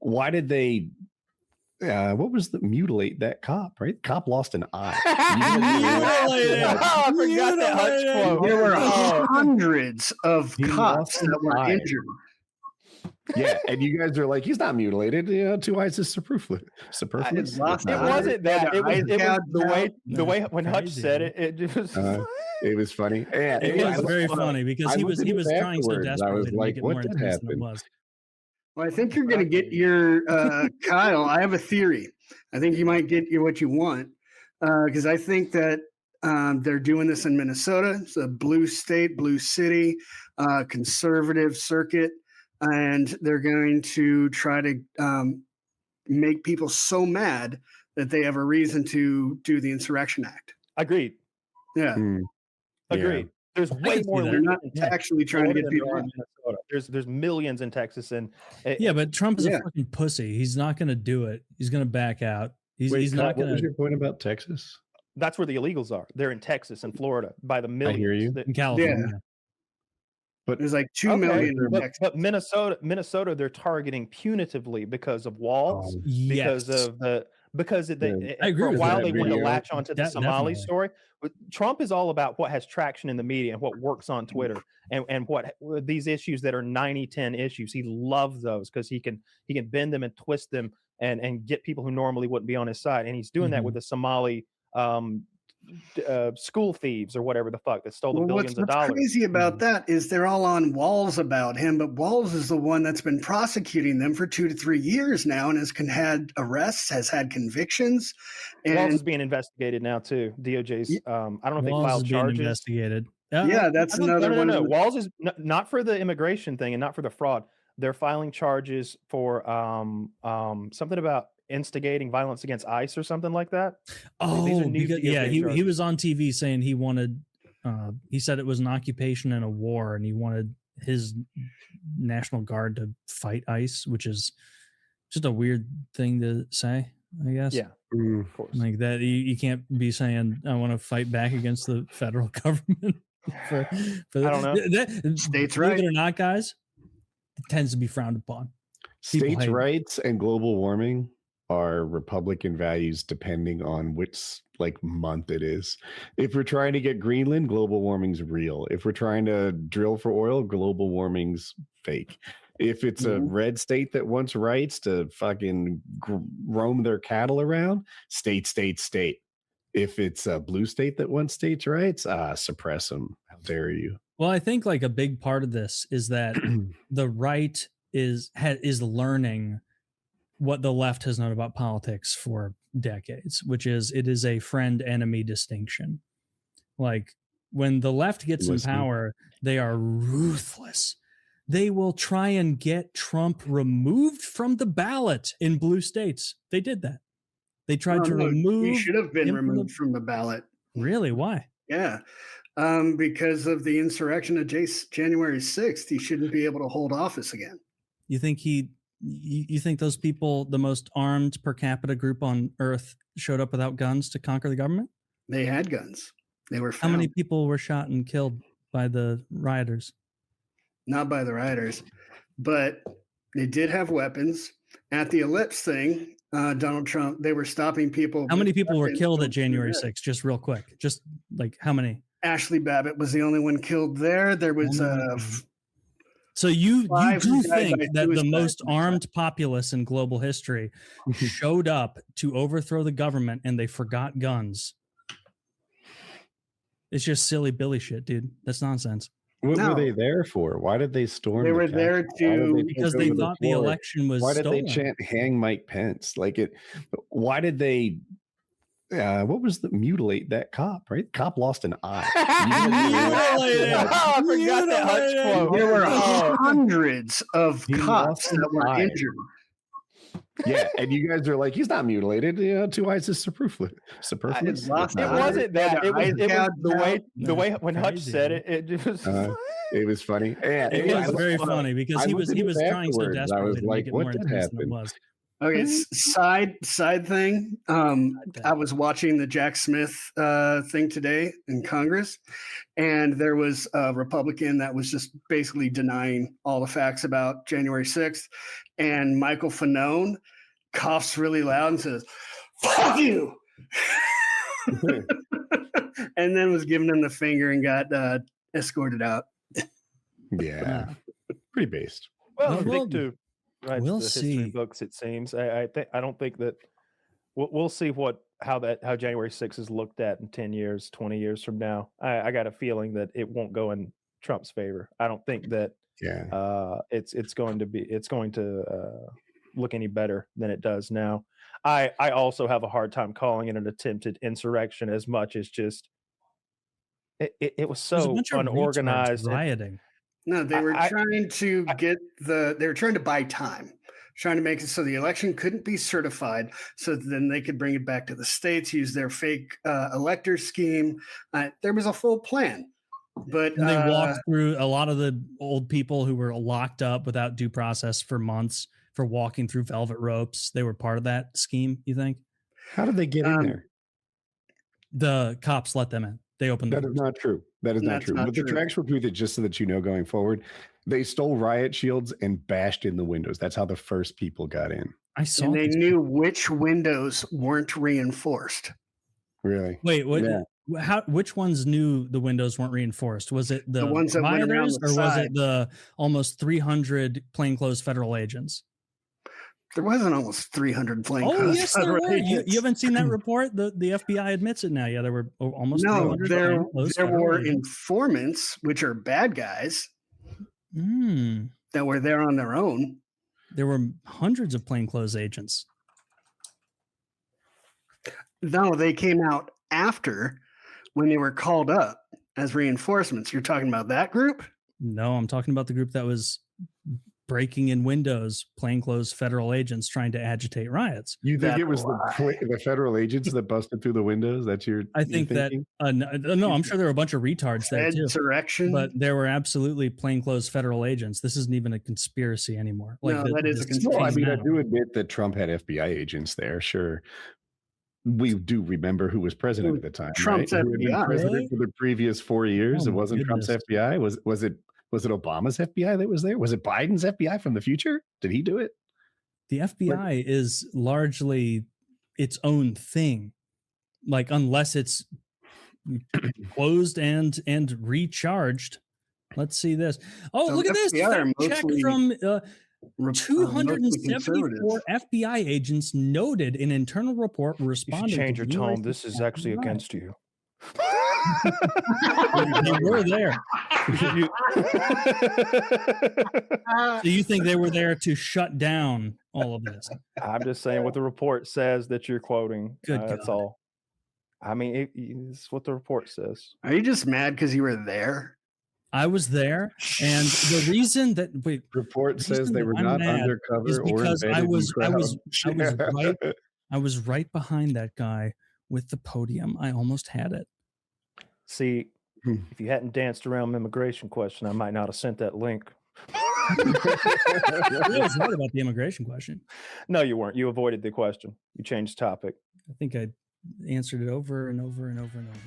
why did they? What was the mutilate that cop? Right, cop lost an eye. I forgot that Hutch quote. There were hundreds of cops that were injured. Yeah, and you guys are like, he's not mutilated. 2 eyes is superfluous. It wasn't that. It was the way when Hutch said it. It just. It was funny. Yeah, it was very funny because he was trying so desperately to make it more intense than it was. Well, I think you're going to get your Kyle. I have a theory. I think you might get what you want because I think that they're doing this in Minnesota. It's a blue state, blue city, conservative circuit, and they're going to try to make people so mad that they have a reason to do the Insurrection Act. Agreed. Yeah. Agreed. There's way more. They're not actually trying to get people in Minnesota. There's millions in Texas, and but Trump is a fucking pussy. He's not going to do it. He's going to back out. He's not going to. What was your point about Texas? That's where the illegals are. They're in Texas and Florida by the millions. I hear you. In California. Yeah. But there's like 2 million. But Minnesota, they're targeting punitively because of walls, because of the. Because they, I agree for a while they wanted to video. latch onto the Somali Definitely. story. But Trump is all about what has traction in the media and what works on Twitter and what these issues that are 90-10 issues. He loves those because he can bend them and twist them and get people who normally wouldn't be on his side. And he's doing that with the Somali school thieves or whatever the fuck that stole the billions of dollars. What's crazy about that is they're all on Walls about him, but Walls is the one that's been prosecuting them for 2 to 3 years now and has had arrests, has had convictions. And Walls is being investigated now too. DOJ's. I don't know if they Walls filed is being charges. Investigated. Yeah, that's another one. No. Walls is not for the immigration thing and not for the fraud. They're filing charges for something about instigating violence against ICE or something like that. He was on TV saying he wanted. He said it was an occupation and a war, and he wanted his National Guard to fight ICE, which is just a weird thing to say, I guess. Yeah, of course. Like that, you can't be saying I want to fight back against the federal government. for I don't know. States' believe right it or not, guys, it tends to be frowned upon. States' rights and global warming are Republican values depending on which month it is. If we're trying to get Greenland, global warming's real. If we're trying to drill for oil, global warming's fake. If it's a red state that wants rights to fucking roam their cattle around, state. If it's a blue state that wants states' rights, suppress them. How dare you? Well, I think a big part of this is that the right is learning what the left has known about politics for decades, which is it is a friend-enemy distinction. Like when the left gets in power, they are ruthless. They will try and get Trump removed from the ballot in blue states. They did that. They tried to remove. He should have been removed from the ballot. Really? Why? Yeah. Because of the insurrection of January 6th, he shouldn't be able to hold office again. You think you think those people, the most armed per capita group on earth, showed up without guns to conquer the government? They had guns. They were found. How many people were shot and killed by the rioters? Not by the rioters, but they did have weapons. At the ellipse thing, Donald Trump, they were stopping people. How many people were killed at January 6th? Just real quick. Just how many? Ashley Babbitt was the only one killed there. There was So you do think that the most armed populace in global history showed up to overthrow the government and they forgot guns? It's just silly Billy shit, dude. That's nonsense. What were they there for? Why did they storm? They were there because they thought the election was stolen. Why did they chant "Hang Mike Pence"? Why did they? What was the mutilate that cop? Right, cop lost an eye. I forgot that Hutch quote. There were hundreds of cops that were injured. Yeah, and you guys are like, he's not mutilated. 2 eyes is superfluous. It wasn't that. It was the way when Hutch said it. It just. It was funny. It was very funny because he was trying so desperately to make it more intense than it was. Okay, side thing. I was watching the Jack Smith thing today in Congress, and there was a Republican that was just basically denying all the facts about January 6th. And Michael Fanone coughs really loud and says, "Fuck you," and then was giving him the finger and got escorted out. Yeah, pretty based. Well, Well, Vic too. Right, we'll the see. history books. It seems. I don't think that we'll see how January 6th is looked at in 10 years, 20 years from now. I got a feeling that it won't go in Trump's favor. I don't think that it's going to look any better than it does now. I also have a hard time calling it an attempted insurrection as much as just it was so unorganized rioting. No, they were trying to they were trying to buy time, trying to make it so the election couldn't be certified, so then they could bring it back to the states, use their fake elector scheme. There was a full plan, but and they walked through a lot of the old people who were locked up without due process for months for walking through velvet ropes. They were part of that scheme. You think? How did they get in there? The cops let them in. They opened. That is not true. That is not true. But the tracks were proof, just so that you know going forward, they stole riot shields and bashed in the windows. That's how the first people got in. I saw. And they knew which windows weren't reinforced. Really? Wait, what? Yeah. Which ones knew the windows weren't reinforced? Was it the ones that went around the or was side? it the almost 300 plainclosed federal agents? There wasn't almost 300 plainclothes. Oh, yes, there were. You haven't seen that report? The FBI admits it now. Yeah, there were almost 300 there were informants, which are bad guys, that were there on their own. There were hundreds of plainclothes agents. No, they came out after when they were called up as reinforcements. You're talking about that group? No, I'm talking about the group that was breaking in windows, plainclothes federal agents trying to agitate riots. You think it was the federal agents that busted through the windows? That's your. I think that. No, I'm sure there were a bunch of retards there too. Insurrection, but there were absolutely plainclothes federal agents. This isn't even a conspiracy anymore. Like no, that is a conspiracy. I mean, I do admit that Trump had FBI agents there. Sure, we do remember who was president at the time. Trump's right? FBI. President for the previous 4 years. It wasn't Trump's FBI. Was it Obama's FBI that was there? Was it Biden's FBI from the future? Did he do it? The FBI is largely its own thing. Like, unless it's closed and recharged. Let's see this. Oh, look at this. Check from 274 FBI agents noted in internal report responding. You should change your tone. This is actually against you. They were there. So you think they were there to shut down all of this? I'm just saying what the report says that you're quoting. That's all. I mean, it's what the report says. Are you just mad because you were there? I was there, and the reason that report says they were not undercover is because or I was right behind that guy with the podium. I almost had it. See, if you hadn't danced around the immigration question, I might not have sent that link. I was right about the immigration question. No, you weren't. You avoided the question. You changed topic. I think I answered it over and over and over and over.